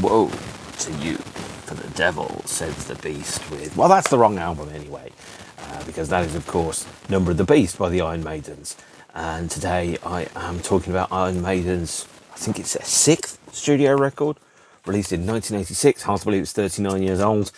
Woe to you, for the devil sends the beast with... Well, that's the wrong album anyway, because that is, of course, Number of the Beast by the Iron Maidens. And today I am talking about Iron Maiden's, I think it's their 6th studio record, released in 1986. Hard to believe it's 39 years old.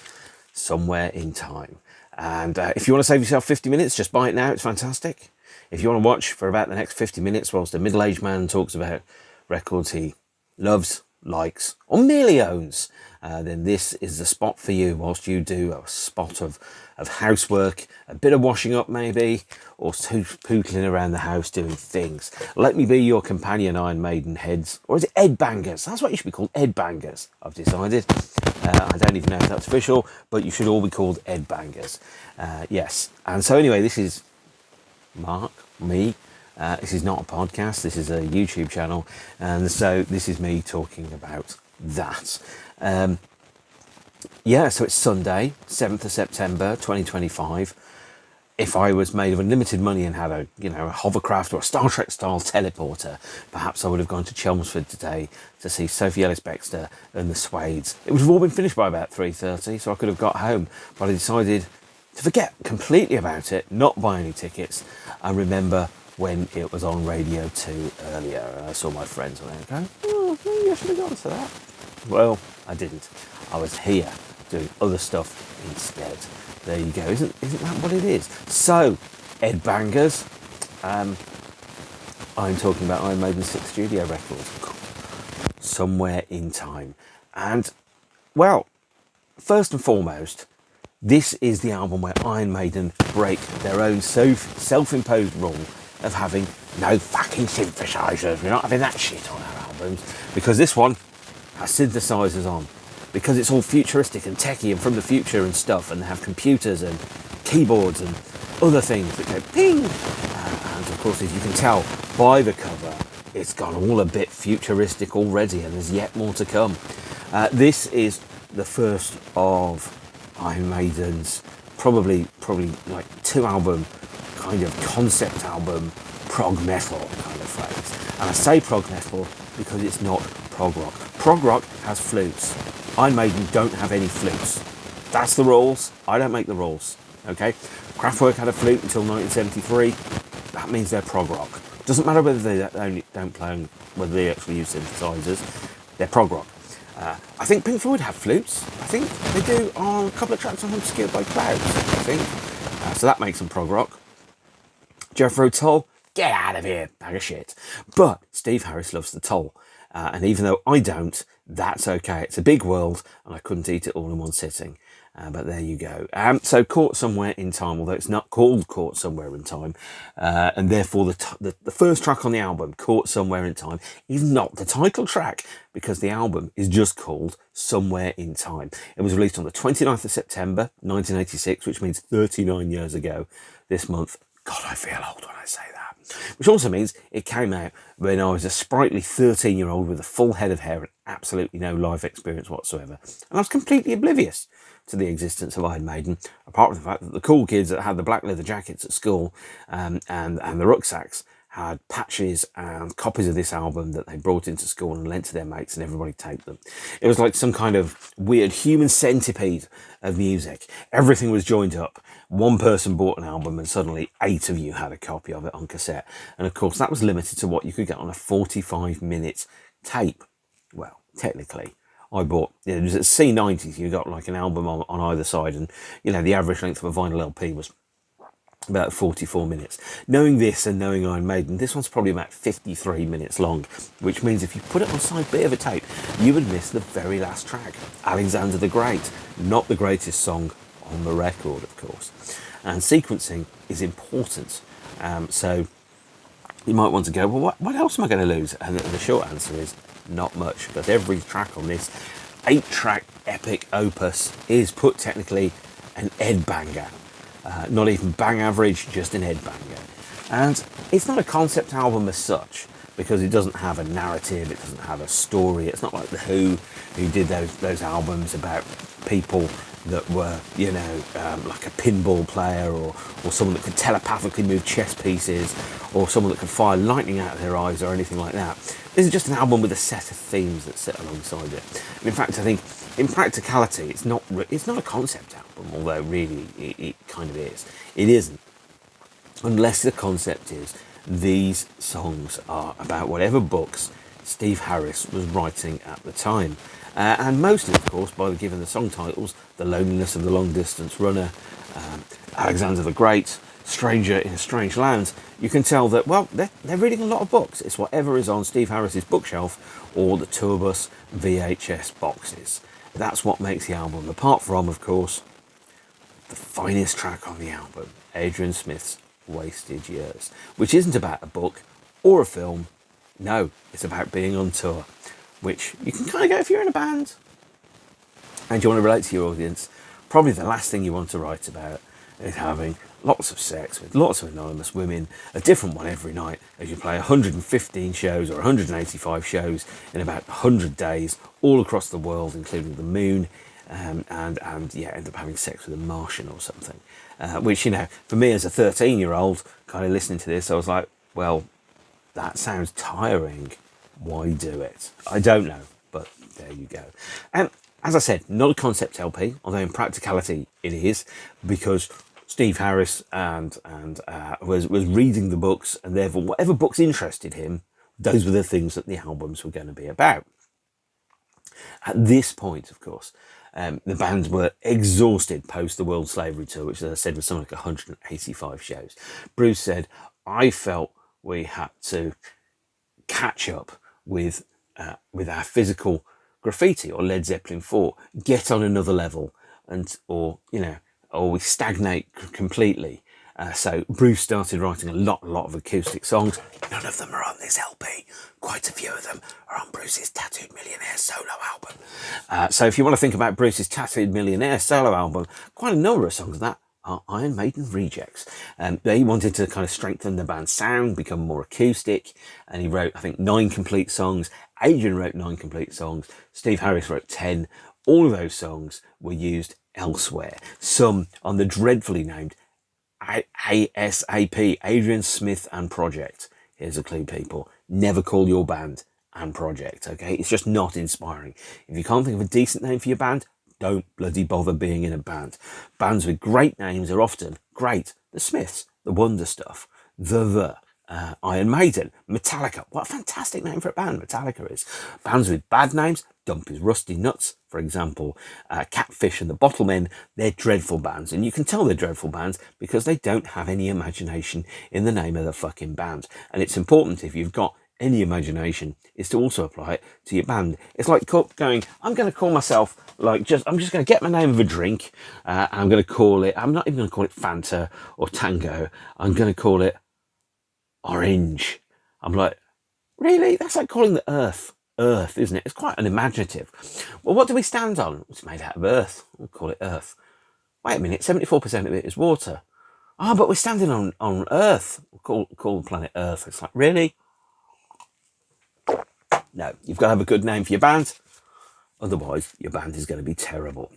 Somewhere in Time. And if you want to save yourself 50 minutes, just buy it now. It's fantastic. If you want to watch for about the next 50 minutes whilst a middle-aged man talks about records he loves, likes, or merely owns, then this is the spot for you whilst you do a spot of housework, a bit of washing up maybe, or pootling around the house doing things. Let me be your companion, Iron Maiden heads. Or is it Ed Bangers? That's what you should be called, Ed Bangers, I've decided. I don't even know if that's official, but you should all be called Ed Bangers. Yes. And so anyway, this is me. This is not a podcast. This is a YouTube channel. And so this is me talking about that. So it's Sunday, 7th of September, 2025. If I was made of unlimited money and had a hovercraft or a Star Trek style teleporter, perhaps I would have gone to Chelmsford today to see Sophie Ellis-Bextor and the Suedes. It would have all been finished by about 3:30, so I could have got home, but I decided to forget completely about it, not buy any tickets, and remember when it was on Radio 2 earlier. And I saw my friends on there going, oh, maybe I should have gone to that. Well, I didn't. I was here doing other stuff instead. There you go. Isn't that what it is? So, Ed Bangers. I'm talking about Iron Maiden's 6th studio record, Somewhere in Time. And, well, first and foremost, this is the album where Iron Maiden break their own self-imposed rule of having no fucking synthesizers. We're not having that shit on our albums, because this one has synthesizers on, because it's all futuristic and techie and from the future and stuff, and they have computers and keyboards and other things that go ping. And of course, as you can tell by the cover, it's gone all a bit futuristic already, and there's yet more to come. This is the first of Iron Maiden's probably like 2-album kind of concept album prog-metal kind of phrase. And I say prog-metal because it's not prog rock. Prog rock has flutes. Iron Maiden don't have any flutes. That's the rules. I don't make the rules. Okay? Kraftwerk had a flute until 1973. That means they're prog rock. Doesn't matter whether they don't play, whether they actually use synthesizers. They're prog rock. I think Pink Floyd have flutes. I think they do on a couple of tracks on Obscured by Clouds, I think. So that makes them prog rock. Jethro Tull, get out of here, bag of shit. But Steve Harris loves the Tull. And even though I don't, that's okay. It's a big world, and I couldn't eat it all in one sitting. But there you go. So Caught Somewhere in Time, although it's not called Caught Somewhere in Time, and therefore the first track on the album, Caught Somewhere in Time, is not the title track, because the album is just called Somewhere in Time. It was released on the 29th of September, 1986, which means 39 years ago this month. God, I feel old when I say that. Which also means it came out when I was a sprightly 13-year-old with a full head of hair and absolutely no life experience whatsoever. And I was completely oblivious to the existence of Iron Maiden, apart from the fact that the cool kids that had the black leather jackets at school and the rucksacks had patches and copies of this album that they brought into school and lent to their mates, and everybody taped them. It was like some kind of weird human centipede of music. Everything was joined up. One person bought an album and suddenly 8 of you had a copy of it on cassette. And of course, that was limited to what you could get on a 45-minute tape. Well, technically, I bought, it was at C90s, you got like an album on either side, and the average length of a vinyl LP was about 44 minutes. Knowing this and knowing Iron Maiden, this one's probably about 53 minutes long, which means if you put it on side B of a tape, you would miss the very last track, Alexander the Great, not the greatest song on the record, of course. And sequencing is important. So you might want to go, well, what else am I going to lose? And the short answer is not much, because every track on this 8-track epic opus is put technically an Ed banger. Not even bang average, just an headbanger. And it's not a concept album as such, because it doesn't have a narrative, it doesn't have a story. It's not like The Who did those albums about people that were, like a pinball player, or someone that could telepathically move chess pieces, or someone that could fire lightning out of their eyes, or anything like that. This is just an album with a set of themes that sit alongside it. And in fact, I think in practicality, it's not a concept album, although really it kind of is. It isn't, unless the concept is these songs are about whatever books Steve Harris was writing at the time. And mostly, of course, by given the song titles, The Loneliness of the Long Distance Runner, Alexander the Great, Stranger in a Strange Land, you can tell that, well, they're reading a lot of books. It's whatever is on Steve Harris's bookshelf or the Tourbus VHS boxes. That's what makes the album, apart from, of course, the finest track on the album, Adrian Smith's Wasted Years, which isn't about a book or a film. No, it's about being on tour, which you can kind of go if you're in a band and you want to relate to your audience. Probably the last thing you want to write about is having lots of sex with lots of anonymous women, a different one every night, as you play 115 shows or 185 shows in about 100 days all across the world, including the moon, and end up having sex with a Martian or something. Which, for me as a 13-year-old, kind of listening to this, I was like, well, that sounds tiring. Why do it? I don't know, but there you go. And as I said, not a concept LP, although in practicality it is, because Steve Harris was reading the books, and therefore whatever books interested him, those were the things that the albums were going to be about. At this point, of course, the bands were exhausted post the World Slavery Tour, which, as I said, was something like 185 shows. Bruce said, I felt we had to catch up with our physical graffiti, or Led Zeppelin 4, get on another level, or we stagnate completely. So Bruce started writing a lot of acoustic songs. None of them are on this LP. Quite a few of them are on Bruce's Tattooed Millionaire solo album. So if you want to think about Bruce's Tattooed Millionaire solo album, quite a number of songs of that are Iron Maiden rejects. They wanted to kind of strengthen the band's sound, become more acoustic, and he wrote, I think, 9 complete songs. Adrian wrote 9 complete songs. Steve Harris wrote 10. All of those songs were used elsewhere. Some on the dreadfully named ASAP, Adrian Smith and Project. Here's a clue, people. Never call your band and Project, okay? It's just not inspiring. If you can't think of a decent name for your band, don't bloody bother being in a band. Bands with great names are often great. The Smiths, the Wonder Stuff, the Iron Maiden, Metallica. What a fantastic name for a band Metallica is. Bands with bad names, Dumpy's Rusty Nuts, for example, Catfish and the Bottlemen, they're dreadful bands. And you can tell they're dreadful bands because they don't have any imagination in the name of the fucking band. And it's important, if you've got any imagination, is to also apply it to your band. It's like going, I'm going to call myself, I'm just going to get my name of a drink. I'm going to call it, I'm not even going to call it Fanta or Tango. I'm going to call it Orange. I'm like, really? That's like calling the Earth, isn't it? It's quite unimaginative. Well, what do we stand on? It's made out of earth. We'll call it Earth. Wait a minute, 74% of it is water. Oh, but we're standing on Earth. We'll call the planet Earth. It's like, really? No, you've got to have a good name for your band. Otherwise, your band is going to be terrible.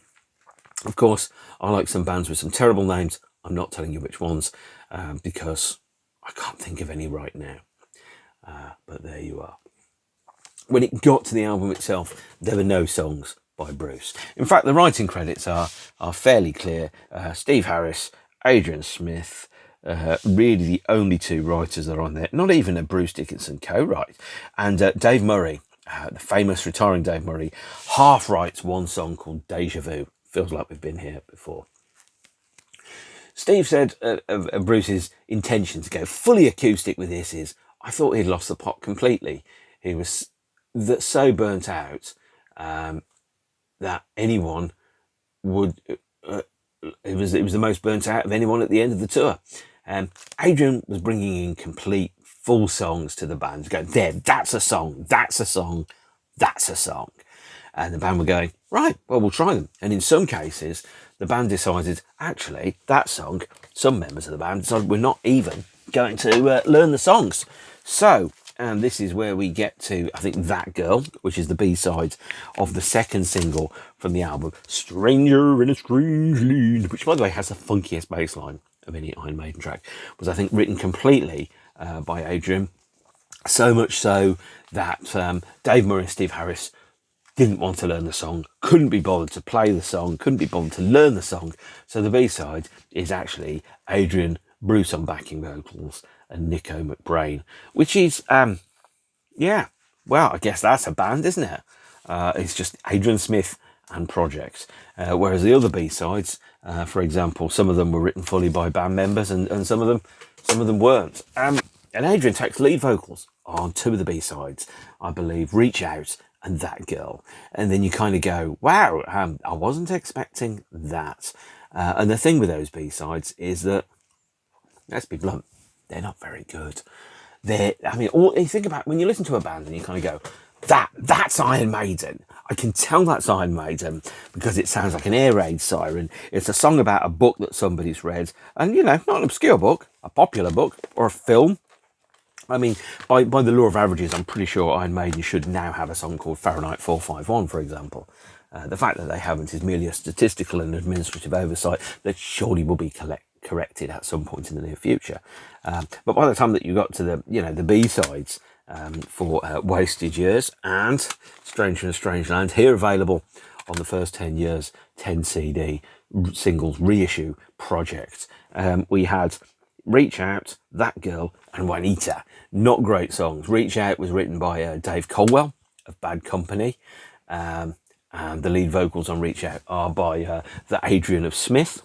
Of course, I like some bands with some terrible names. I'm not telling you which ones, because I can't think of any right now. But there you are. When it got to the album itself, there were no songs by Bruce. In fact, the writing credits are fairly clear. Steve Harris, Adrian Smith, really the only 2 writers that are on there. Not even a Bruce Dickinson co-write. And Dave Murray, the famous retiring Dave Murray, half writes one song called Deja Vu. Feels like we've been here before. Steve said of Bruce's intention to go fully acoustic with this is, I thought he'd lost the plot completely. He was so burnt out that anyone would... it was the most burnt out of anyone at the end of the tour. Adrian was bringing in complete, full songs to the band. Going, there, that's a song, that's a song, that's a song. And the band were going, right, well, we'll try them. And in some cases, the band decided, actually, that song, some members of the band decided we're not even going to learn the songs. So And this is where we get to, I think, That Girl, which is the B-side of the second single from the album, Stranger in a Strange Land, which, by the way, has the funkiest bass line of any Iron Maiden track. Was, I think, written completely by Adrian. So much so that Dave Murray and Steve Harris didn't want to learn the song, couldn't be bothered to play the song, couldn't be bothered to learn the song. So the B-side is actually Adrian, Bruce on backing vocals, and Nico McBrain, which is, yeah, well, I guess that's a band, isn't it? It's just Adrian Smith and Project. Whereas the other B-sides, for example, some of them were written fully by band members, and some of them weren't. And Adrian takes lead vocals on two of the B-sides, I believe, Reach Out and That Girl. And then you kind of go, wow, I wasn't expecting that. And the thing with those B-sides is that, let's be blunt, they're not very good. You think about when you listen to a band and you kind of go, that's Iron Maiden. I can tell that's Iron Maiden because it sounds like an air raid siren. It's a song about a book that somebody's read, and not an obscure book, a popular book or a film. I mean, by the law of averages, I'm pretty sure Iron Maiden should now have a song called Fahrenheit 451, for example. The fact that they haven't is merely a statistical and administrative oversight that surely will be corrected at some point in the near future. But by the time that you got to the B-sides for Wasted Years and Stranger in a Strange Land, here available on the first 10 years, 10 CD singles reissue project, we had Reach Out, That Girl, and Juanita. Not great songs. Reach Out was written by Dave Colwell of Bad Company, and the lead vocals on Reach Out are by the Adrian of Smith.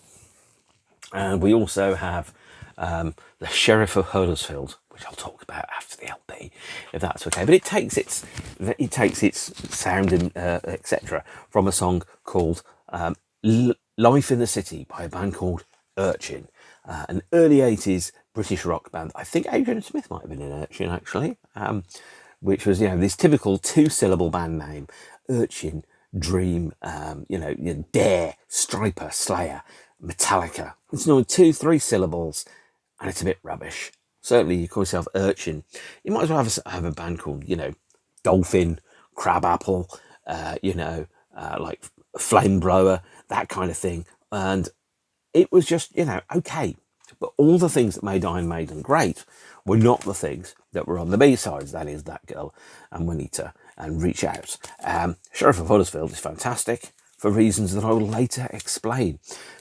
And we also have the Sheriff of Huddersfield, which I'll talk about after the LP, if that's okay. But it takes its sound and etc. from a song called Life in the City by a band called Urchin, an early 80s British rock band. I think Adrian Smith might have been in Urchin, actually, which was, this typical two-syllable band name, Urchin, Dream, Dare, Striper, Slayer, Metallica. It's normally 2-3 syllables, and it's a bit rubbish. Certainly, you call yourself Urchin, you might as well have a band called, Dolphin, Crabapple, like Flameblower, that kind of thing. And it was just, okay. But all the things that made Iron Maiden great were not the things that were on the B-sides. That is That Girl and Juanita and Reach Out. Sheriff of Huddersfield is fantastic for reasons that I will later explain,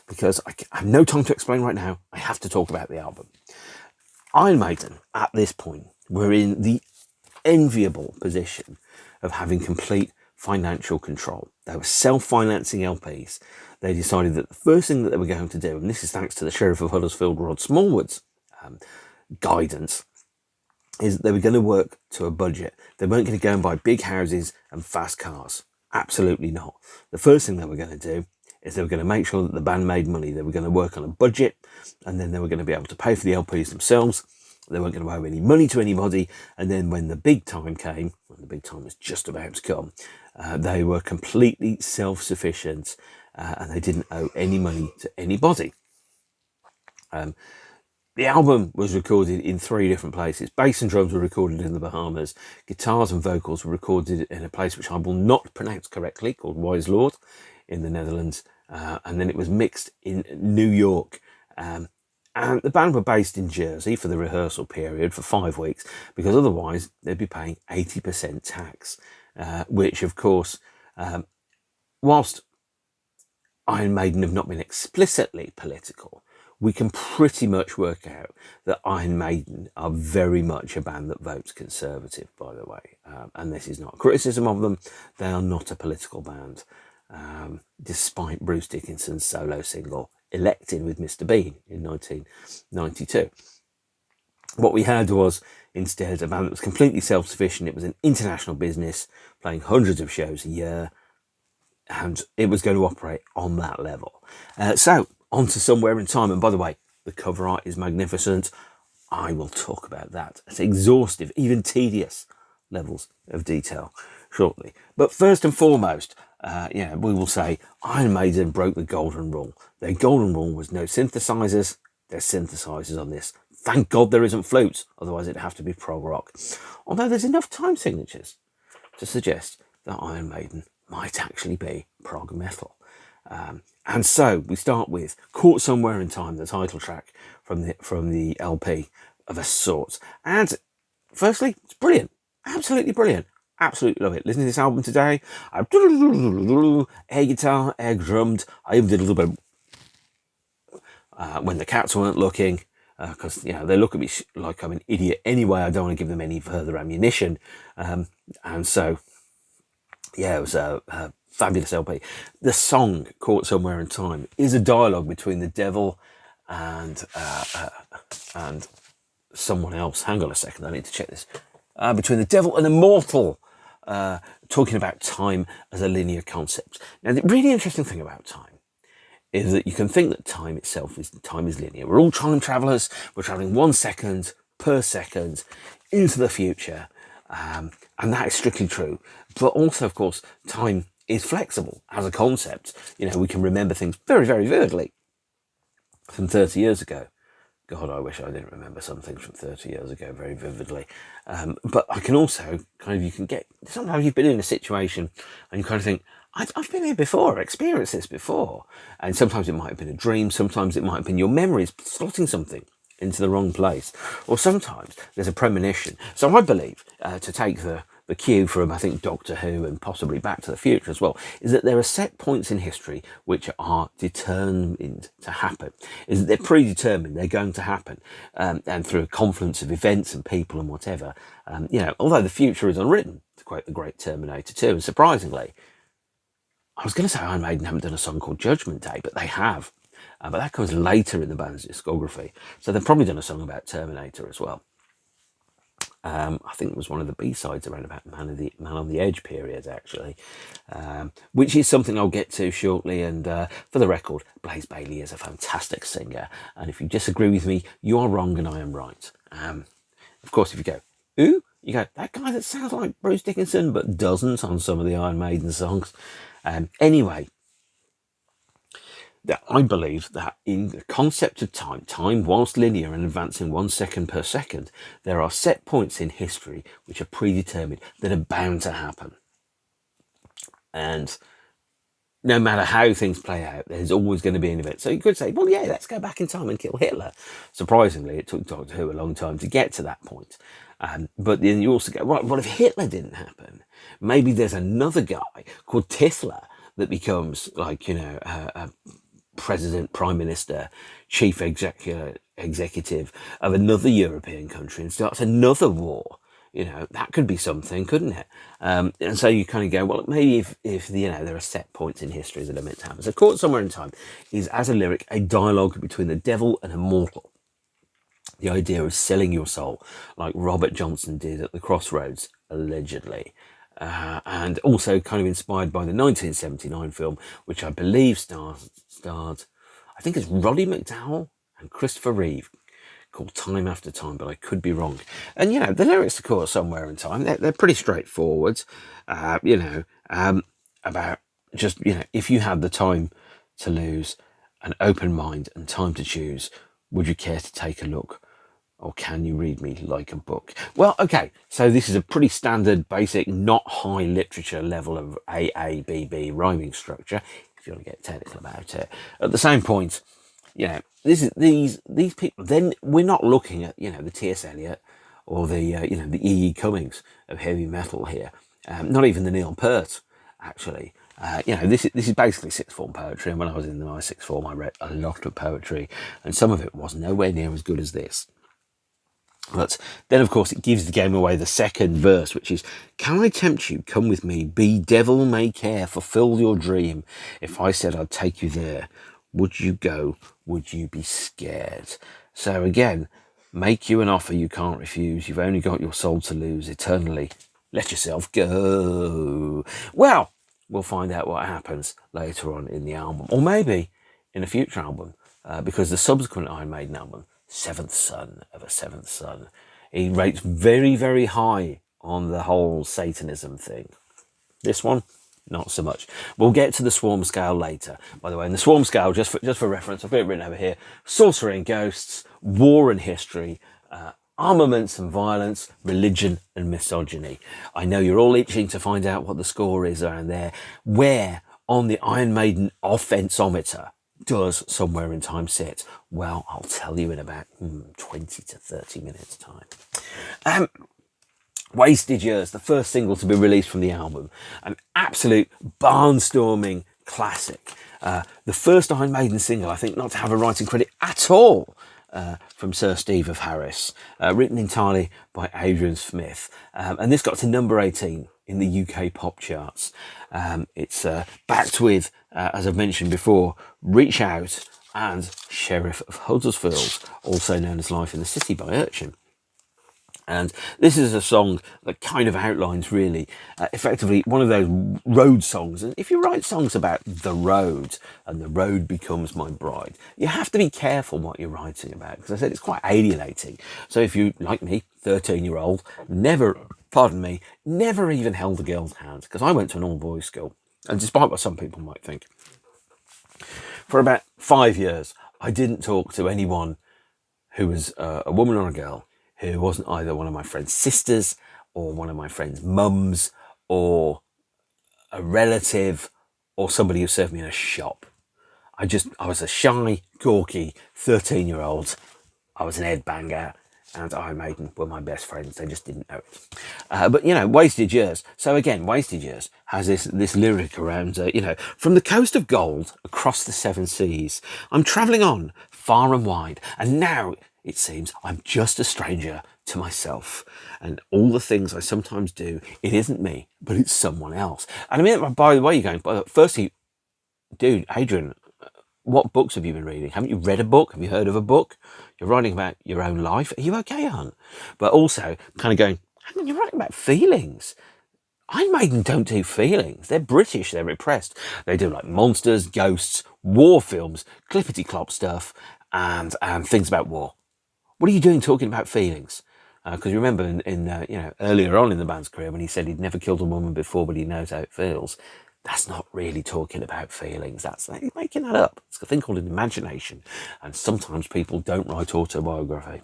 because I have no time to explain right now. I have to talk about the album. Iron Maiden, at this point, were in the enviable position of having complete financial control. They were self-financing LPs. They decided that the first thing that they were going to do, and this is thanks to the Sheriff of Huddersfield, Rod Smallwood's guidance, is that they were going to work to a budget. They weren't going to go and buy big houses and fast cars. Absolutely not. The first thing they were going to do is they were going to make sure that the band made money. They were going to work on a budget, and then they were going to be able to pay for the LPs themselves. They weren't going to owe any money to anybody. And then when the big time came, when the big time was just about to come, they were completely self-sufficient, and they didn't owe any money to anybody. The album was recorded in 3 different places. Bass and drums were recorded in the Bahamas. Guitars and vocals were recorded in a place which I will not pronounce correctly, called Wise Lord, in the Netherlands. And then it was mixed in New York. And the band were based in Jersey for the rehearsal period for 5 weeks, because otherwise they'd be paying 80% tax, which, of course, whilst Iron Maiden have not been explicitly political, we can pretty much work out that Iron Maiden are very much a band that votes Conservative, by the way. And this is not a criticism of them. They are not a political band, despite Bruce Dickinson's solo single, Elected with Mr. Bean in 1992. What we had was instead a band that was completely self-sufficient. It was an international business, playing hundreds of shows a year, and it was going to operate on that level. So, on to Somewhere in Time. And by the way, the cover art is magnificent. I will talk about that at exhaustive, even tedious levels of detail shortly. But first and foremost, we will say Iron Maiden broke the golden rule. Their golden rule was no synthesizers. There's synthesizers on this Thank God there isn't flutes, otherwise it'd have to be prog rock. Although there's enough time signatures to suggest that Iron Maiden might actually be prog metal. And so we start with Caught Somewhere in Time, the title track from the LP of a sort. And firstly, it's brilliant, absolutely brilliant. Absolutely love it. Listen to this album today. Air guitar, air drummed. I even did a little bit when the cats weren't looking, because they look at me like I'm an idiot anyway. I don't want to give them any further ammunition, and so it was a fabulous LP. The song "Caught Somewhere in Time" is a dialogue between the devil and someone else. Hang on a second, I need to check this. Between the devil and a mortal, talking about time as a linear concept. Now, the really interesting thing about time is that you can think that time itself is linear. We're all time travelers. We're traveling 1 second per second into the future, and that is strictly true. But also, of course, time is flexible as a concept. We can remember things very, very vividly from 30 years ago. God, I wish I didn't remember some things from 30 years ago very vividly. But I can also sometimes you've been in a situation and you kind of think, I've been here before, experienced this before. And sometimes it might have been a dream. Sometimes it might have been your memories slotting something into the wrong place. Or sometimes there's a premonition. So I believe, to take the cue from, I think, Doctor Who and possibly Back to the Future as well, is that there are set points in history which are determined to happen. Is that they're predetermined, they're going to happen. And through a confluence of events and people and whatever, although the future is unwritten, to quote the great Terminator 2, and surprisingly, I was going to say Iron Maiden haven't done a song called Judgment Day, but they have. But that comes later in the band's discography. So they've probably done a song about Terminator as well. I think it was one of the B-sides around about Man on the Edge period, actually, which is something I'll get to shortly. And for the record, Blaze Bayley is a fantastic singer. And if you disagree with me, you are wrong and I am right. Of course, if you go, ooh, you go, that guy that sounds like Bruce Dickinson, but doesn't on some of the Iron Maiden songs. Anyway, that I believe that in the concept of time whilst linear and advancing 1 second per second, there are set points in history which are predetermined, that are bound to happen. And no matter how things play out, there's always going to be an event. So you could say, well, yeah, let's go back in time and kill Hitler. Surprisingly, it took Doctor Who a long time to get to that point. But then you also go, right, what if Hitler didn't happen? Maybe there's another guy called Tifler that becomes like, a president, prime minister, chief executive of another European country and starts another war. That could be something, couldn't it? And so you kind of go, well, maybe if there are set points in history that are meant to happen. So Caught Somewhere in Time is, as a lyric, a dialogue between the devil and a mortal. The idea of selling your soul, like Robert Johnson did at the Crossroads, allegedly. And also kind of inspired by the 1979 film, which I believe starred, I think it's Roddy McDowall and Christopher Reeve, called Time After Time, but I could be wrong. And, the lyrics are Caught Somewhere in Time. They're pretty straightforward, about just, if you had the time to lose, an open mind and time to choose, would you care to take a look? Or can you read me like a book? Well, okay, so this is a pretty standard, basic, not high literature level of AABB rhyming structure, if you want to get technical about it. At the same point, this is these people. Then we're not looking at the T.S. Eliot or the the E.E. Cummings of heavy metal here. Not even the Neil Peart, actually. This is basically sixth form poetry. And when I was in my sixth form, I read a lot of poetry, and some of it was nowhere near as good as this. But then, of course, it gives the game away the second verse, which is, can I tempt you? Come with me. Be devil may care. Fulfill your dream. If I said I'd take you there, would you go? Would you be scared? So again, make you an offer you can't refuse. You've only got your soul to lose eternally. Let yourself go. Well, we'll find out what happens later on in the album, or maybe in a future album, because the subsequent Iron Maiden album, Seventh Son of a Seventh Son, he rates very, very high on the whole Satanism thing. This one, not so much. We'll get to the swarm scale later. By the way, in the swarm scale, just for reference, I've got it written over here: sorcery and ghosts, war and history, armaments and violence, religion and misogyny. I know you're all itching to find out what the score is around there. Where on the Iron Maiden offensometer does Somewhere in Time sit? Well, I'll tell you in about 20 to 30 minutes time. Wasted Years, the first single to be released from the album, an absolute barnstorming classic. The first Iron Maiden single, I think, not to have a writing credit at all, from Sir Steve of Harris, written entirely by Adrian Smith. And this got to number 18 in the UK pop charts. It's backed with, as I've mentioned before, Reach Out and Sheriff of Huddersfield, also known as Life in the City by Urchin. And this is a song that kind of outlines really, effectively, one of those road songs. And if you write songs about the road and the road becomes my bride, you have to be careful what you're writing about. Because I said it's quite alienating. So if you, like me, 13-year-old, never even held a girl's hand, because I went to an all-boys school. And despite what some people might think, for about 5 years, I didn't talk to anyone who was a woman or a girl who wasn't either one of my friend's sisters or one of my friend's mums or a relative or somebody who served me in a shop. I was a shy, gawky 13-year-old. I was an headbanger, and Iron Maiden were my best friends. They just didn't know it. But, Wasted Years. So again, Wasted Years has this lyric around, from the coast of gold across the seven seas, I'm travelling on far and wide, and now it seems I'm just a stranger to myself and all the things I sometimes do. It isn't me, but it's someone else. And I mean, by the way, you're going, firstly, dude, Adrian, what books have you been reading? Haven't you read a book? Have you heard of a book? You're writing about your own life. Are you okay, hon? But also kind of going, hang on, you're writing about feelings. Iron Maiden don't do feelings. They're British. They're repressed. They do like monsters, ghosts, war films, clippity-clop stuff, and things about war. What are you doing talking about feelings? Because you remember in earlier on in the band's career when he said he'd never killed a woman before, but he knows how it feels. That's not really talking about feelings. He's making that up. It's a thing called an imagination, and sometimes people don't write autobiography.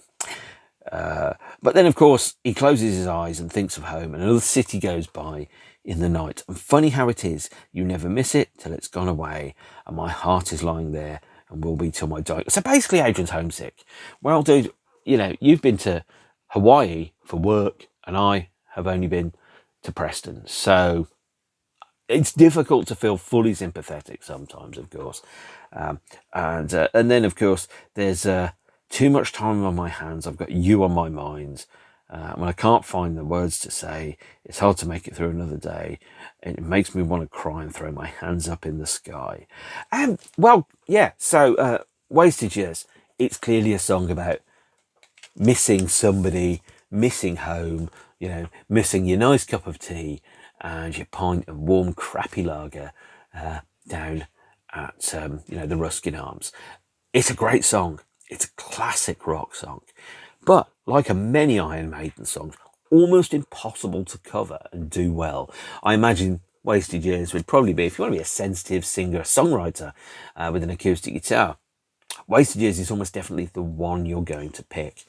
But then, of course, he closes his eyes and thinks of home, and another city goes by in the night. And funny how it is, you never miss it till it's gone away, and my heart is lying there and will be till my die. So basically, Adrian's homesick. Well, dude, you've been to Hawaii for work, and I have only been to Preston. So it's difficult to feel fully sympathetic sometimes, of course. And then, of course, there's too much time on my hands. I've got you on my mind. When I can't find the words to say, it's hard to make it through another day. It makes me want to cry and throw my hands up in the sky. So Wasted Years. It's clearly a song about missing somebody, missing home, missing your nice cup of tea and your pint of warm, crappy lager down at, the Ruskin Arms. It's a great song. It's a classic rock song. But like many Iron Maiden songs, almost impossible to cover and do well. I imagine Wasted Years would probably be, if you want to be a sensitive singer-songwriter with an acoustic guitar, Wasted Years is almost definitely the one you're going to pick.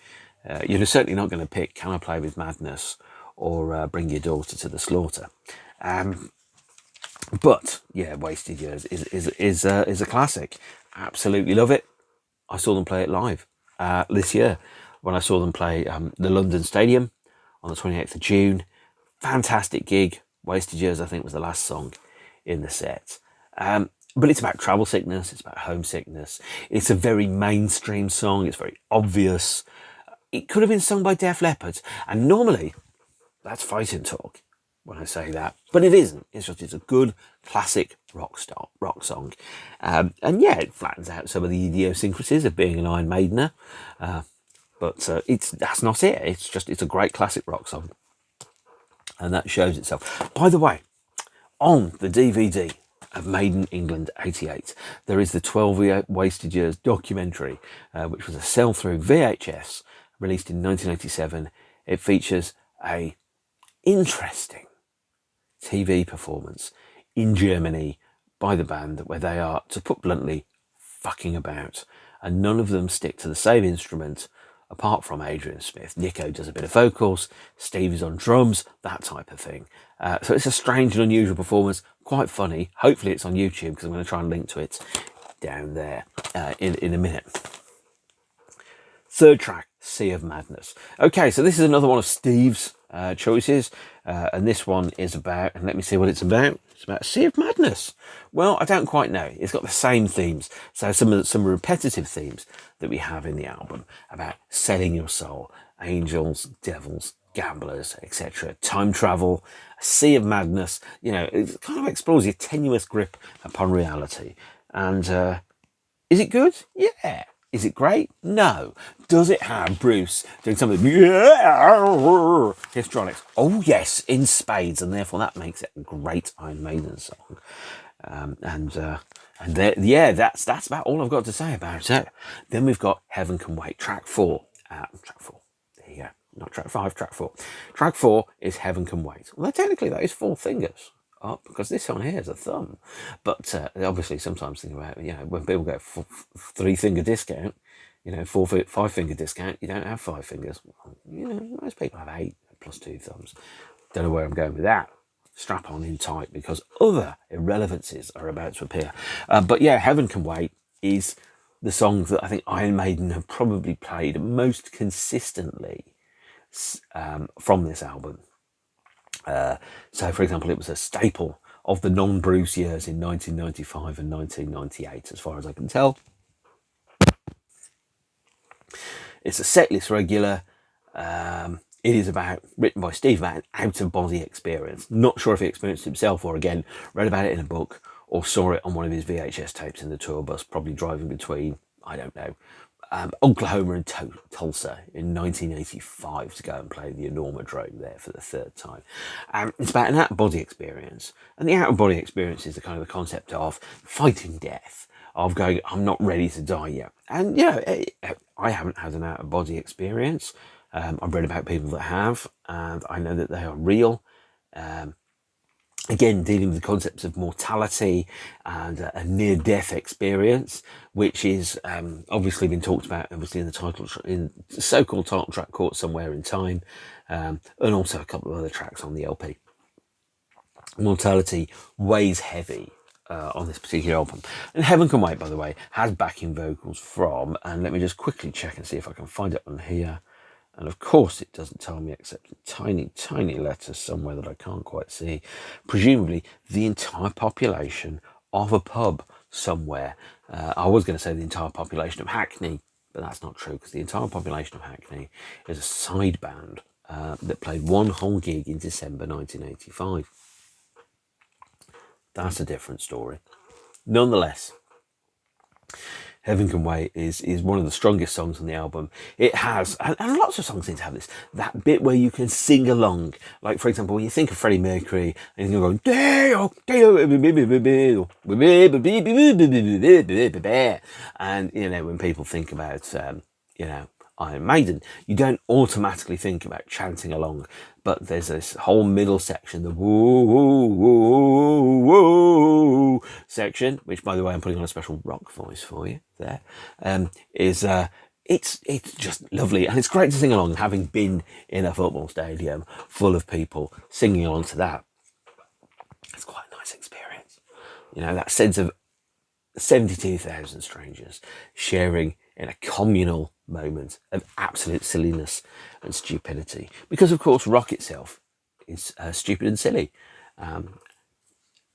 You're certainly not going to pick Can I Play With Madness or Bring Your Daughter to the Slaughter. But yeah, Wasted Years is a classic. Absolutely love it. I saw them play it live this year when I saw them play the London Stadium on the 28th of June. Fantastic gig. Wasted Years, I think, was the last song in the set. But it's about travel sickness. It's about homesickness. It's a very mainstream song. It's very obvious. It could have been sung by Def Leppard. And normally, that's fighting talk when I say that. But it isn't. It's a good, classic rock song. And yeah, it flattens out some of the idiosyncrasies of being an Iron Maidener. But that's not it. It's a great classic rock song. And that shows itself. By the way, on the DVD of Maiden England 88, there is the 12 Wasted Years documentary, which was a sell-through VHS released in 1987. It features a interesting TV performance in Germany by the band where they are, to put bluntly, fucking about. and none of them stick to the same instrument apart from Adrian Smith. Nico does a bit of vocals, Steve is on drums, that type of thing. So it's a strange and unusual performance, quite funny. Hopefully it's on YouTube, because I'm going to try and link to it down there in a minute. Third track, Sea of Madness. Okay, so this is another one of Steve's choices, and this one is about, and let me see what it's about. It's about Sea of Madness. Well, I don't quite know. It's got the same themes. So some repetitive themes that we have in the album about selling your soul, angels, devils, gamblers, etc. Time travel, a Sea of Madness. You know, it kind of explores your tenuous grip upon reality. And is it good? Yeah. Is it great? No. Does it have Bruce doing something? Histrionics? Oh yes, in spades, and therefore that makes it a great Iron Maiden song. Yeah, that's about all I've got to say about it. Then we've got Heaven Can Wait, track 4. Track 4. There you go. Not track 5, track 4. Track 4 is Heaven Can Wait. Well, technically that is 4 fingers. Up, because this one here is a thumb, but obviously sometimes think about, you know, when people get 3 finger discount, you know, 5 finger discount, you don't have 5 fingers. You know, most people have 8 plus 2 thumbs. Don't know where I'm going with that. Strap on in tight, because other irrelevancies are about to appear. But yeah, Heaven Can Wait is the song that I think Iron Maiden have probably played most consistently from this album. So, for example, it was a staple of the non-Bruce years in 1995 and 1998, as far as I can tell. It's a setlist regular. It is written by Steve, about an out-of-body experience. Not sure if he experienced it himself, or again, read about it in a book, or saw it on one of his VHS tapes in the tourbus, probably driving between, I don't know, Oklahoma and Tulsa in 1985 to go and play the Enormodrome there for the 3rd time. It's about an out-of-body experience, and the out-of-body experience is the kind of the concept of fighting death, of going, I'm not ready to die yet. And yeah, I haven't had an out-of-body experience. I've read about people that have, and I know that they are real. Again, dealing with the concepts of mortality and a near-death experience, which is obviously been talked about, obviously in the so-called title track, Caught Somewhere in Time, and also a couple of other tracks on the LP. Mortality weighs heavy on this particular album. And Heaven Can Wait, by the way, has backing vocals from, and let me just quickly check and see if I can find it on here. And of course it doesn't tell me, except in tiny, tiny letters somewhere that I can't quite see. Presumably the entire population of a pub somewhere. I was going to say the entire population of Hackney, but that's not true, because the entire population of Hackney is a side band that played one whole gig in December 1985. That's a different story. Nonetheless, Heaven Can Wait is one of the strongest songs on the album. It has, and lots of songs seem to have this, that bit where you can sing along. Like, for example, when you think of Freddie Mercury, and you're going, and, you know, when people think about, you know, Iron Maiden, you don't automatically think about chanting along, but there's this whole middle section, the woo woo woo woo section, which, by the way, I'm putting on a special rock voice for you there. It's just lovely, and it's great to sing along. Having been in a football stadium full of people singing along to that, it's quite a nice experience. You know, that sense of 72,000 strangers sharing in a communal moment of absolute silliness and stupidity. Because, of course, rock itself is stupid and silly.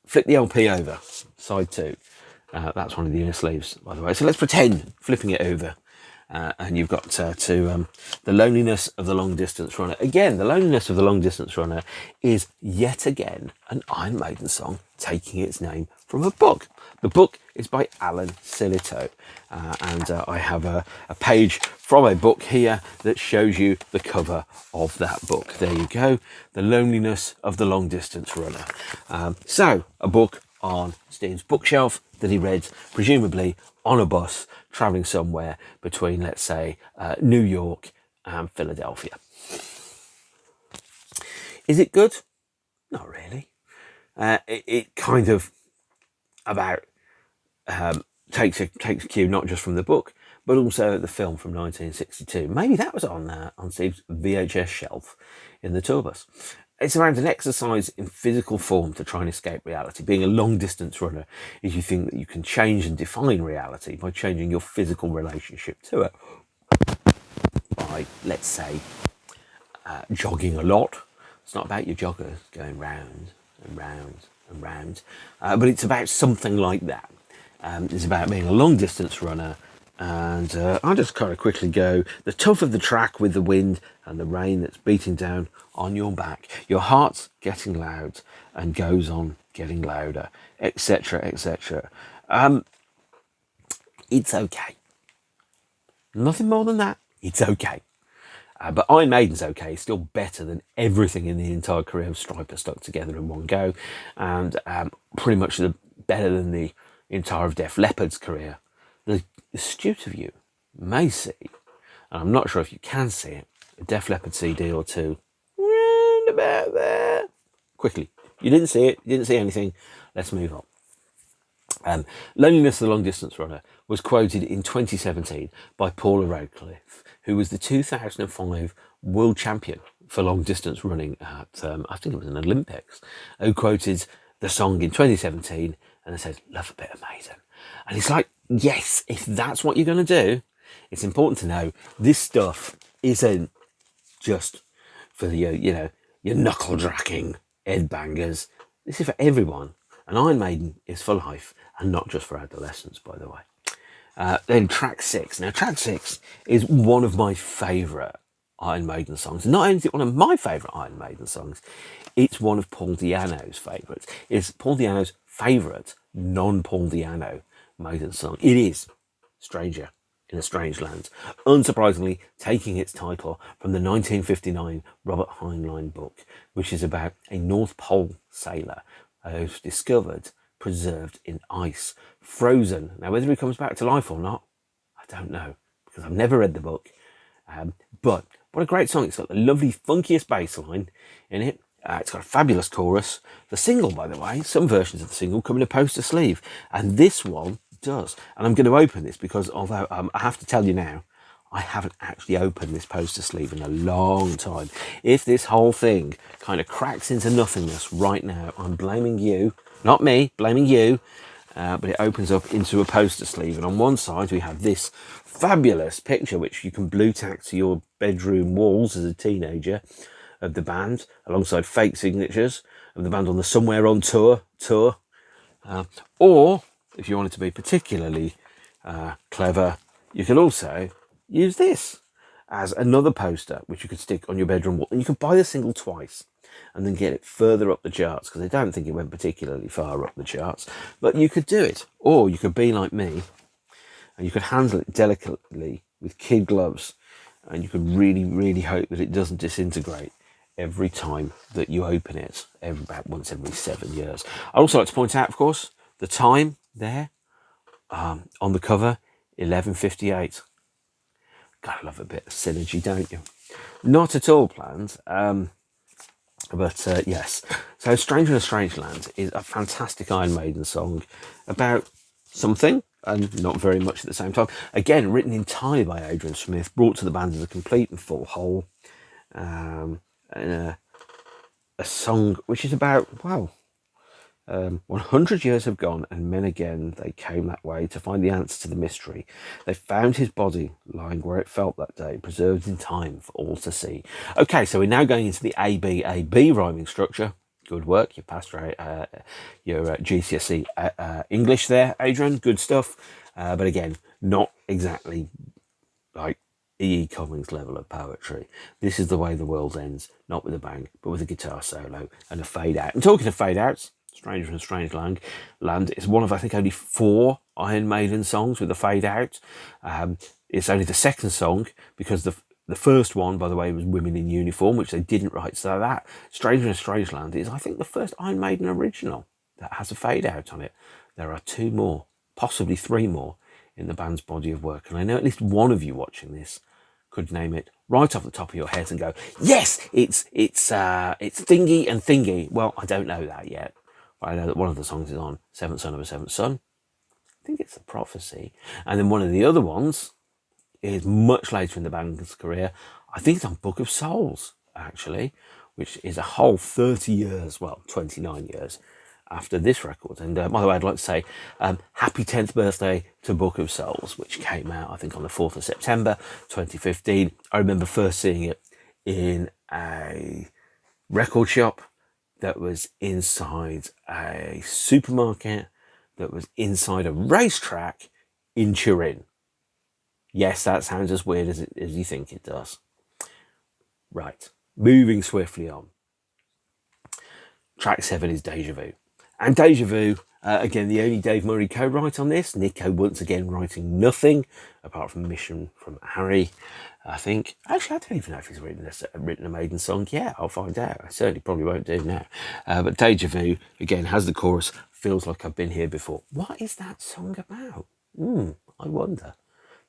Flip the LP over, side 2. That's one of the inner sleeves, by the way. So let's pretend flipping it over. And you've got The Loneliness of the Long Distance Runner. Again, The Loneliness of the Long Distance Runner is yet again an Iron Maiden song taking its name from a book. The book is by Alan Silito. And I have a page from a book here that shows you the cover of that book. There you go. The Loneliness of the Long Distance Runner. So, a book on Steve's bookshelf that he read, presumably on a bus, travelling somewhere between, let's say, New York and Philadelphia. Is it good? Not really. It kind of takes a cue not just from the book, but also the film from 1962. Maybe that was on Steve's VHS shelf in the Tourbus. It's around an exercise in physical form to try and escape reality. Being a long distance runner is you think that you can change and define reality by changing your physical relationship to it. By, let's say, jogging a lot. It's not about your joggers going round and round and round, but it's about something like that. It's about being a long distance runner. And I'll just kind of quickly go. The tough of the track with the wind and the rain that's beating down on your back. Your heart's getting loud and goes on getting louder, etc., etc. It's okay. Nothing more than that. It's okay. But Iron Maiden's okay, still better than everything in the entire career of Stryper stuck together in one go, and pretty much better than the entire of Def Leppard's career. The astute of you may see, and I'm not sure if you can see it, a Def Leppard CD or two, round about there. Quickly, you didn't see it, you didn't see anything, let's move on. Loneliness of the Long Distance Runner was quoted in 2017 by Paula Radcliffe, who was the 2005 world champion for long distance running at, I think it was an Olympics, who quoted the song in 2017 and said, "Love a bit of Maiden." And it's like, yes, if that's what you're going to do, it's important to know this stuff isn't just for the, your knuckle-dracking headbangers. This is for everyone. And Iron Maiden is for life and not just for adolescents, by the way. Then track 6. Now, track 6 is one of my favourite Iron Maiden songs. Not only is it one of my favourite Iron Maiden songs, it's one of Paul Di'Anno's favourites. It's Paul Di'Anno's favourite non-Paul Di'Anno Maiden song. It is Stranger in a Strange Land, unsurprisingly taking its title from the 1959 Robert Heinlein book, which is about a North Pole sailor who's discovered preserved in ice, frozen. Now, whether he comes back to life or not, I don't know, because I've never read the book. But what a great song. It's got the lovely, funkiest bass line in it. It's got a fabulous chorus. The single, by the way, some versions of the single come in a poster sleeve, and this one does. And I'm going to open this because, although I have to tell you now, I haven't actually opened this poster sleeve in a long time. If this whole thing kind of cracks into nothingness right now, I'm blaming you, not me, blaming you, but it opens up into a poster sleeve. And on one side, we have this fabulous picture, which you can blue tack to your bedroom walls as a teenager, of the band, alongside fake signatures of the band on the Somewhere on tour. Or, if you wanted to be particularly clever, you could also use this as another poster, which you could stick on your bedroom wall. And you could buy the single twice and then get it further up the charts, because I don't think it went particularly far up the charts. But you could do it. Or you could be like me, and you could handle it delicately with kid gloves, and you could really, really hope that it doesn't disintegrate every time that you open it, about once every 7 years. I'd also like to point out, of course, the time there on the cover, 11:58. Gotta love a bit of synergy, don't you? Not at all planned, but yes. So Stranger in a Strange Land is a fantastic Iron Maiden song about something, and not very much at the same time. Again, written entirely by Adrian Smith, brought to the band as a complete and full whole. And a song which is about, 100 years have gone, and men again, they came that way to find the answer to the mystery. They found his body lying where it felt that day, preserved in time for all to see. Okay, so we're now going into the A-B rhyming structure. Good work. You passed your GCSE English there, Adrian. Good stuff. But again, not exactly like E.E. Cummings level of poetry. This is the way the world ends, not with a bang, but with a guitar solo and a fade out. And talking of fade outs, Stranger in a Strange Land is one of, I think, only 4 Iron Maiden songs with a fade out. It's only the second song, because the first one, by the way, was Women in Uniform, which they didn't write. So that Stranger in a Strange Land is, I think, the first Iron Maiden original that has a fade out on it. There are 2 more, possibly 3 more, in the band's body of work. And I know at least one of you watching this could name it right off the top of your head and go, yes, it's Thingy and Thingy. Well, I don't know that yet. But I know that one of the songs is on Seventh Son of a Seventh Son. I think it's The Prophecy. And then one of the other ones is much later in the band's career. I think it's on Book of Souls, actually, which is a whole 30 years, well, 29 years after this record. And by the way, I'd like to say happy 10th birthday to Book of Souls, which came out, I think, on the 4th of September 2015. I remember first seeing it in a record shop that was inside a supermarket, that was inside a racetrack in Turin. Yes, that sounds as weird as you think it does. Right, moving swiftly on. Track 7 is Deja Vu. And Deja Vu, again, the only Dave Murray co-write on this. Nico once again writing nothing, apart from Mission from Harry, I think. Actually, I don't even know if he's written a Maiden song yet. I'll find out. I certainly probably won't do now. But Deja Vu, again, has the chorus, feels like I've been here before. What is that song about? I wonder.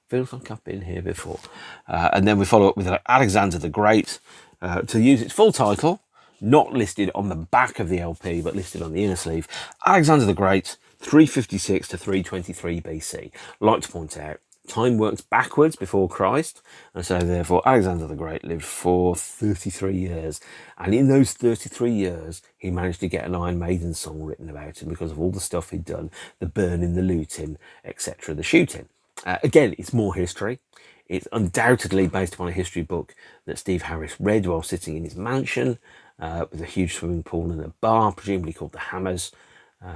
Feels like I've been here before. And then we follow up with Alexander the Great, to use its full title, not listed on the back of the LP, but listed on the inner sleeve. Alexander the Great, 356 to 323 BC. Like to point out, time works backwards before Christ, and so therefore Alexander the Great lived for 33 years. And in those 33 years, he managed to get an Iron Maiden song written about him because of all the stuff he'd done, the burning, the looting, etc., the shooting. Again, it's more history. It's undoubtedly based upon a history book that Steve Harris read while sitting in his mansion with a huge swimming pool and a bar, presumably called the Hammers,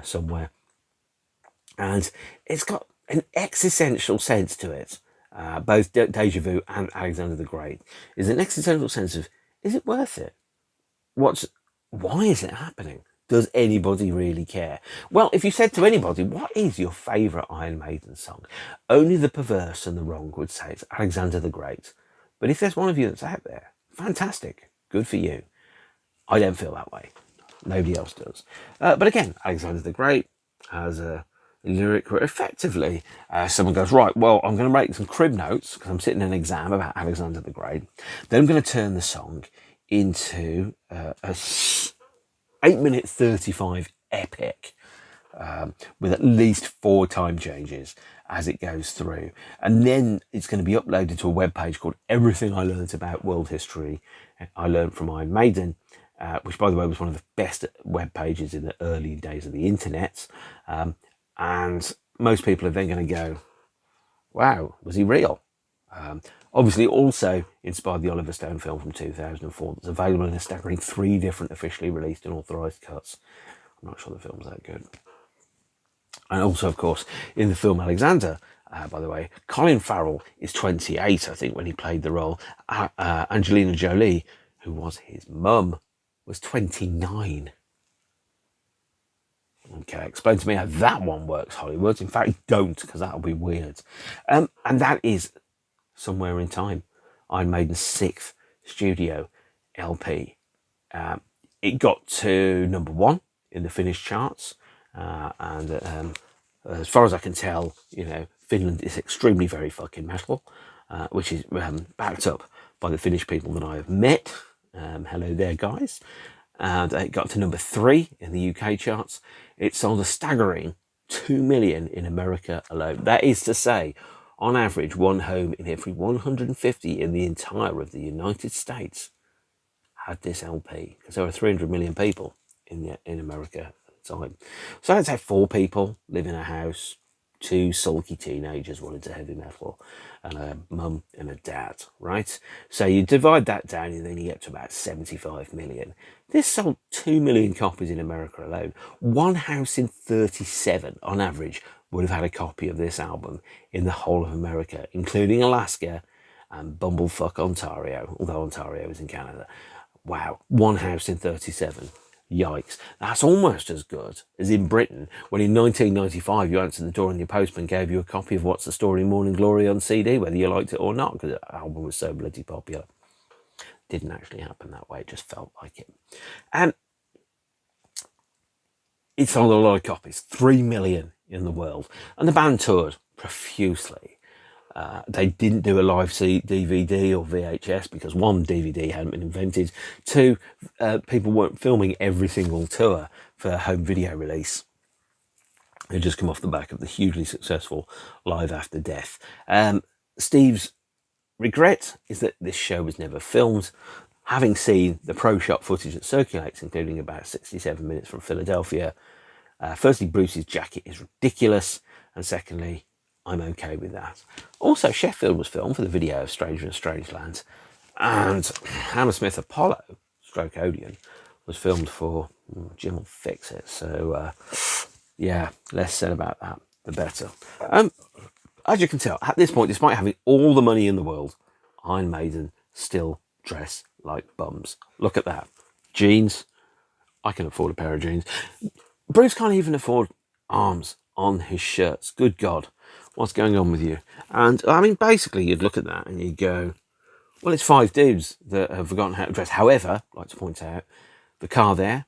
somewhere. And it's got an existential sense to it. Both Deja Vu and Alexander the Great is an existential sense of, is it worth it? Why is it happening? Does anybody really care? Well, if you said to anybody, what is your favourite Iron Maiden song? Only the perverse and the wrong would say it's Alexander the Great. But if there's one of you that's out there, fantastic. Good for you. I don't feel that way. Nobody else does. But again, Alexander the Great has a lyric where effectively someone goes, right, well, I'm going to write some crib notes because I'm sitting in an exam about Alexander the Great. Then I'm going to turn the song into a 8-minute 35 epic with at least 4 time changes as it goes through. And then it's going to be uploaded to a webpage called Everything I Learned About World History I Learned from Iron Maiden, which, by the way, was one of the best web pages in the early days of the internet. And most people are then going to go, wow, was he real? Obviously also inspired the Oliver Stone film from 2004 that's available in a staggering 3 different officially released and authorised cuts. I'm not sure the film's that good. And also, of course, in the film Alexander, by the way, Colin Farrell is 28, I think, when he played the role. Angelina Jolie, who was his mum, was 29. Okay, explain to me how that one works, Hollywood. In fact, don't, because that'll be weird. And that is Somewhere in Time, Iron Maiden's 6th studio LP. It got to number 1 in the Finnish charts, and as far as I can tell, Finland is extremely very fucking metal, which is backed up by the Finnish people that I have met. Hello there, guys. And it got to number 3 in the UK charts. It sold a staggering 2 million in America alone. That is to say, on average, one home in every 150 in the entire of the United States had this LP, because there were 300 million people in America at the time. So I'd say 4 people live in a house, 2 sulky teenagers wanted to heavy metal, and a mum and a dad, right? So you divide that down and then you get to about 75 million. This sold 2 million copies in America alone. One house in 37, on average, would have had a copy of this album in the whole of America, including Alaska and bumblefuck Ontario, although Ontario is in Canada. Wow, one house in 37. Yikes. That's almost as good as in Britain, when in 1995 you answered the door and your postman gave you a copy of What's the Story Morning Glory on CD, whether you liked it or not, because the album was so bloody popular. Didn't actually happen that way, it just felt like it. And it sold a lot of copies, 3 million in the world. And the band toured profusely. They didn't do a live DVD or VHS because 1, DVD hadn't been invented. 2, people weren't filming every single tour for home video release. They just come off the back of the hugely successful Live After Death. Steve's regret is that this show was never filmed. Having seen the pro shot footage that circulates, including about 67 minutes from Philadelphia, firstly, Bruce's jacket is ridiculous, and secondly, I'm okay with that. Also, Sheffield was filmed for the video of Stranger in Strange Lands, and Hammersmith Apollo, stroke Odeon, was filmed for Jim will fix it. So, yeah, less said about that, the better. As you can tell, at this point, despite having all the money in the world, Iron Maiden still dress like bums. Look at that. Jeans. I can afford a pair of jeans. Bruce can't even afford arms on his shirts. Good God. What's going on with you? And, I mean, basically, you'd look at that and you'd go, well, it's 5 dudes that have forgotten how to dress. However, I'd like to point out, the car there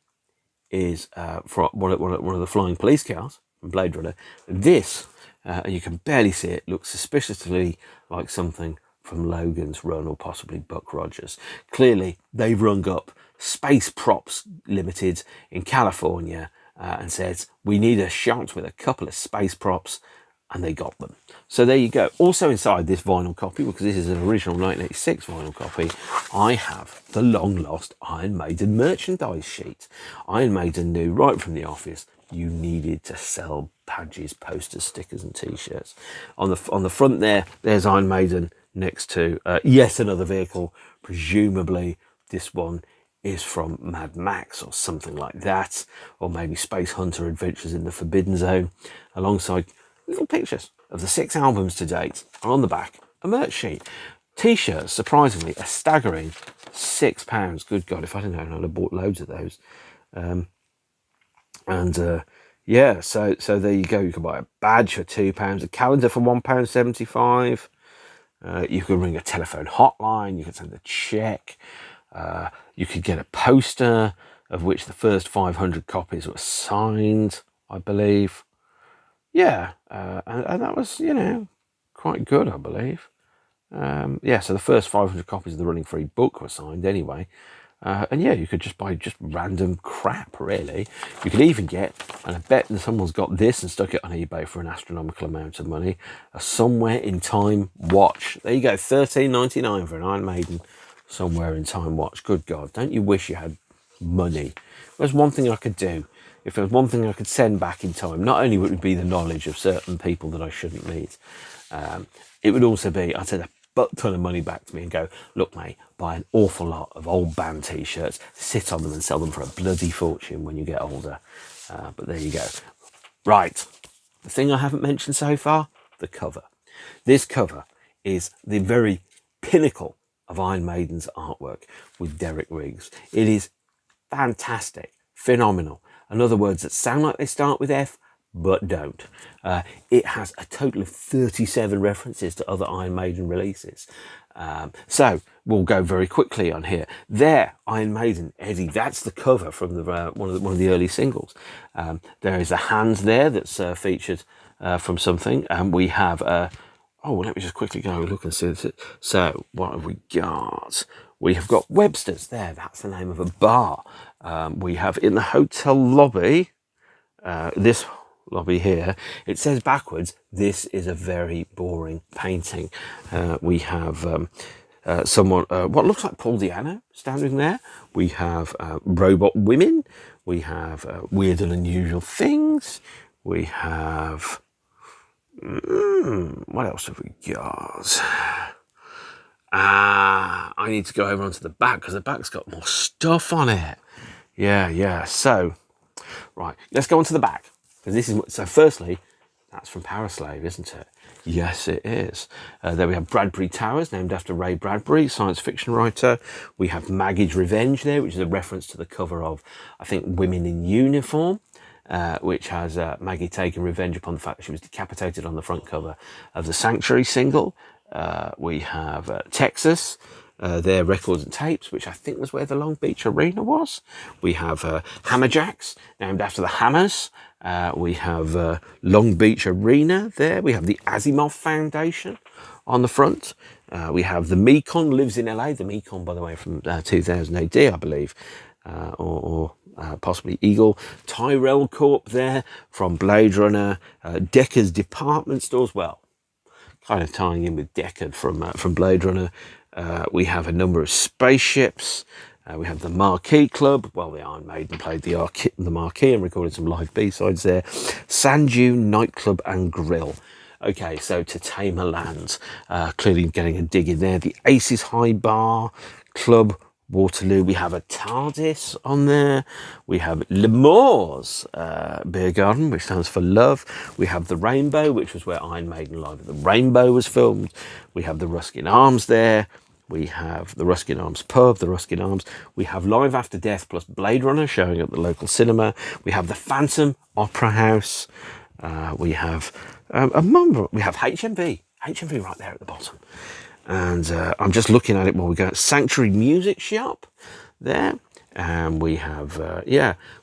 is for one of the flying police cars from Blade Runner. This, you can barely see it, looks suspiciously like something from Logan's Run or possibly Buck Rogers. Clearly, they've rung up Space Props Limited in California and said, we need a shot with a couple of space props, and they got them. So there you go. Also inside this vinyl copy, because this is an original 1986 vinyl copy, I have the long-lost Iron Maiden merchandise sheet. Iron Maiden knew right from the office you needed to sell badges, posters, stickers and T-shirts. On the front there's Iron Maiden next to yet another vehicle. Presumably this one is from Mad Max or something like that, or maybe Space Hunter Adventures in the Forbidden Zone, alongside little pictures of the 6 albums to date. And on the back, a merch sheet. T-shirts, surprisingly, a staggering £6. Good God, if I didn't know, I'd have bought loads of those. Yeah, so there you go. You can buy a badge for £2, a calendar for £1.75. You could ring a telephone hotline. You could send a check. You could get a poster of which the first 500 copies were signed, I believe. Yeah, and that was, quite good, I believe. So the first 500 copies of the Running Free book were signed anyway. And yeah, you could just buy just random crap, really. You could even get, and I bet that someone's got this and stuck it on eBay for an astronomical amount of money, a Somewhere in Time watch. There you go, $13.99 for an Iron Maiden Somewhere in Time watch. Good God, don't you wish you had money? There's one thing I could do. If there was one thing I could send back in time, not only would it be the knowledge of certain people that I shouldn't meet, it would also be, I'd send a butt ton of money back to me and go, look, mate, buy an awful lot of old band T-shirts, sit on them and sell them for a bloody fortune when you get older. But there you go. Right, the thing I haven't mentioned so far, the cover. This cover is the very pinnacle of Iron Maiden's artwork with Derek Riggs. It is fantastic, phenomenal. In other words, that sound like they start with F, but don't. It has a total of 37 references to other Iron Maiden releases. So we'll go very quickly on here. There, Iron Maiden, Eddie, that's the cover from the one of the early singles. There is a hand there that's featured from something, and we have let me just quickly go look and see this. So what have we got? We have got Webster's there. That's the name of a bar. We have in the hotel lobby, this lobby here, it says backwards, this is a very boring painting. We have someone, what looks like Paul Diano standing there. We have robot women. We have weird and unusual things. We have, what else have we got? I need to go over onto the back because the back's got more stuff on it. Yeah. So, right, let's go onto the back. Because this is, so firstly, that's from Paraslave, isn't it? Yes, it is. There we have Bradbury Towers, named after Ray Bradbury, science fiction writer. We have Maggie's Revenge there, which is a reference to the cover of, I think, Women in Uniform, which has Maggie taking revenge upon the fact that she was decapitated on the front cover of the Sanctuary single. We have Texas, their records and tapes, which I think was where the Long Beach Arena was. We have Hammerjacks, named after the Hammers. We have Long Beach Arena there. We have the Asimov Foundation on the front. We have the Mekon lives in LA. The Mekon, by the way, from 2000 AD, I believe, or possibly Eagle. Tyrell Corp there from Blade Runner. Decker's Department Stores. Well, kind of tying in with Deckard from Blade Runner. We have a number of spaceships. We have the Marquee Club. Well, the Iron Maiden played the Marquee and recorded some live B-sides there. Sand Dune Nightclub and Grill. Okay, so to Tamerlands, clearly getting a dig in there. The Aces High Bar Club, Waterloo. We have a TARDIS on there. We have L'Amour's Beer Garden, which stands for love. We have the Rainbow, which was where Iron Maiden Live at the Rainbow was filmed. We have the Ruskin Arms there. We have the Ruskin Arms pub, the Ruskin Arms. We have Live After Death plus Blade Runner showing at the local cinema. We have the Phantom Opera House. We have we have HMV right there at the bottom. And I'm just looking at it while we go. Sanctuary Music Shop there. And we have,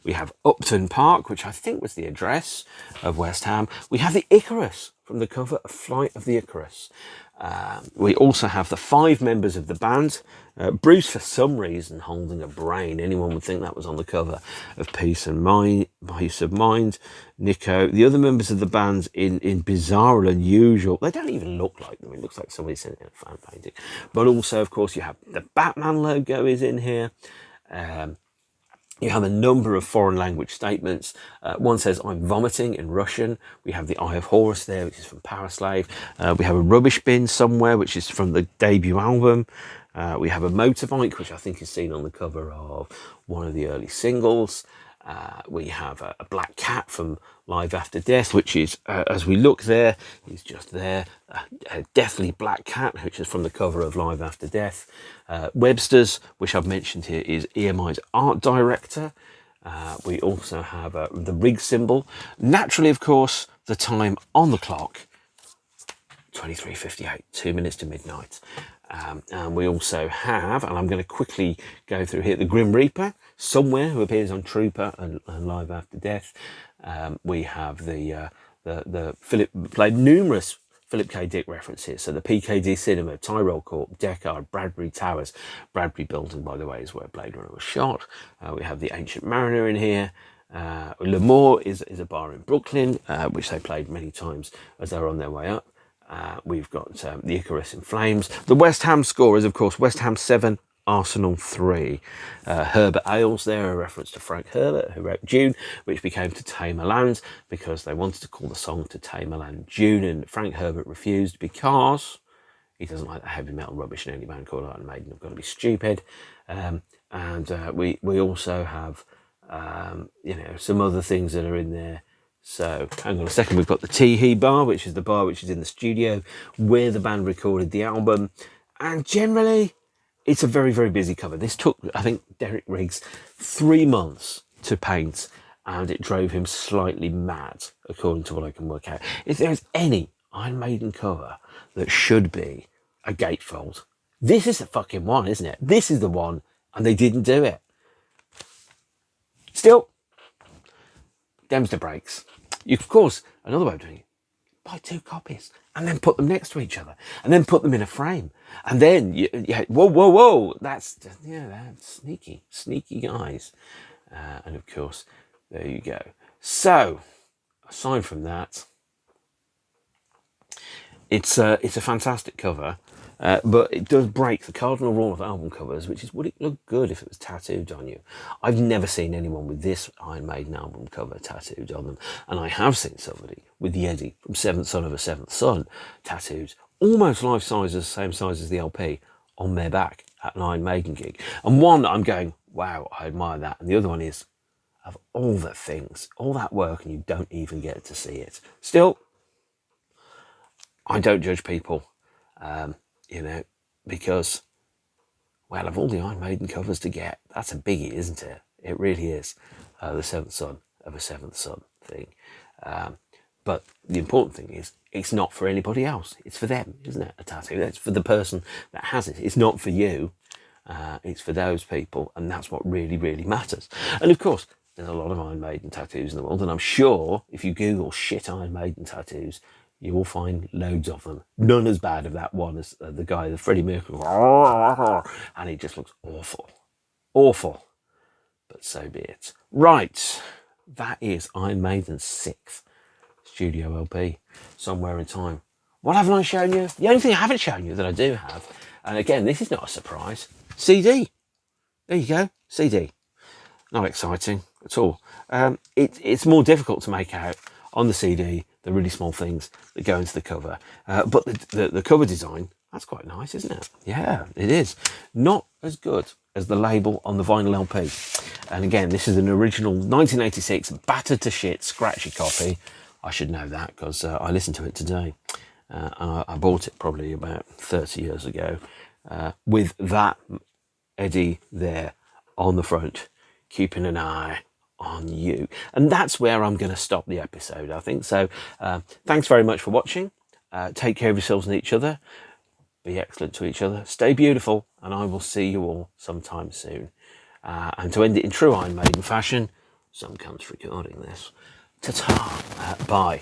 we have Upton Park, which I think was the address of West Ham. We have the Icarus from the cover of Flight of the Icarus. We also have the 5 members of the band. Bruce, for some reason, holding a brain. Anyone would think that was on the cover of Peace of Mind. Nico. The other members of the band in bizarre and unusual. They don't even look like them. It looks like somebody sent in a fan painting. But also, of course, you have the Batman logo is in here. You have a number of foreign language statements. One says, I'm vomiting in Russian. We have the Eye of Horus there, which is from Powerslave. We have a rubbish bin somewhere, which is from the debut album. We have a motorbike, which I think is seen on the cover of one of the early singles. We have a black cat from Live After Death, which is, as we look there, he's just there. A deathly black cat, which is from the cover of Live After Death. Webster's, which I've mentioned here, is EMI's art director. We also have the rig symbol. Naturally, of course, the time on the clock, 23:58, 2 minutes to midnight. And we also have, and I'm going to quickly go through here, the Grim Reaper, somewhere, who appears on Trooper and Live After Death. We have the Philip, played numerous Philip K. Dick references. So the PKD Cinema, Tyrrell Court, Deckard, Bradbury Towers. Bradbury Building, by the way, is where Blade Runner was shot. We have the Ancient Mariner in here. L'Amour is a bar in Brooklyn, which they played many times as they were on their way up. We've got the Icarus in Flames. The West Ham score is, of course, West Ham 7, Arsenal 3. Herbert Ailes there, a reference to Frank Herbert, who wrote June, which became To Tamerland, because they wanted to call the song To Tamerland June, and Frank Herbert refused because he doesn't like the heavy metal rubbish in any band called Iron Maiden. I've got to be stupid. We also have, some other things that are in there. So, hang on a second, we've got the Teehee Bar, which is the bar which is in the studio where the band recorded the album. And generally, it's a very, very busy cover. This took, I think, Derek Riggs 3 months to paint, and it drove him slightly mad, according to what I can work out. If there's any Iron Maiden cover that should be a gatefold, this is the fucking one, isn't it? This is the one, and they didn't do it. Still, them's the breaks. You, of course, another way of doing it, buy 2 copies and then put them next to each other and then put them in a frame. And then, whoa, that's sneaky guys. And of course, there you go. So, aside from that, it's a fantastic cover. But it does break the cardinal rule of album covers, which is, would it look good if it was tattooed on you? I've never seen anyone with this Iron Maiden album cover tattooed on them. And I have seen somebody with the Eddie from Seventh Son of a Seventh Son tattooed, almost life size, the same size as the LP, on their back at an Iron Maiden gig. And one, I'm going, wow, I admire that. And the other one is, of all the things, all that work, and you don't even get to see it. Still, I don't judge people. Because, well, of all the Iron Maiden covers to get, that's a biggie, isn't it? It really is. The Seventh Son of a Seventh Son thing. But the important thing is, it's not for anybody else. It's for them, isn't it? A tattoo. That's for the person that has it. It's not for you. It's for those people. And that's what really, really matters. And of course, there's a lot of Iron Maiden tattoos in the world. And I'm sure if you Google shit Iron Maiden tattoos, you will find loads of them. None as bad as that one as the guy, the Freddie Mercury. And it just looks awful. Awful. But so be it. Right. That is Iron Maiden's 6th studio LP, Somewhere in Time. What haven't I shown you? The only thing I haven't shown you that I do have, and again, this is not a surprise, CD. There you go, CD. Not exciting at all. It's more difficult to make out on the CD, the really small things that go into the cover. But the cover design, that's quite nice, isn't it? Yeah, it is. Not as good as the label on the vinyl LP. And again, this is an original 1986 battered to shit, scratchy copy. I should know that because I listened to it today. I bought it probably about 30 years ago with that Eddie there on the front, keeping an eye on you. And that's where I'm going to stop the episode, I think. So thanks very much for watching. Take care of yourselves and each other. Be excellent to each other. Stay beautiful. And I will see you all sometime soon. And to end it in true Iron Maiden fashion, some cunt's recording this. Ta-ta. Bye.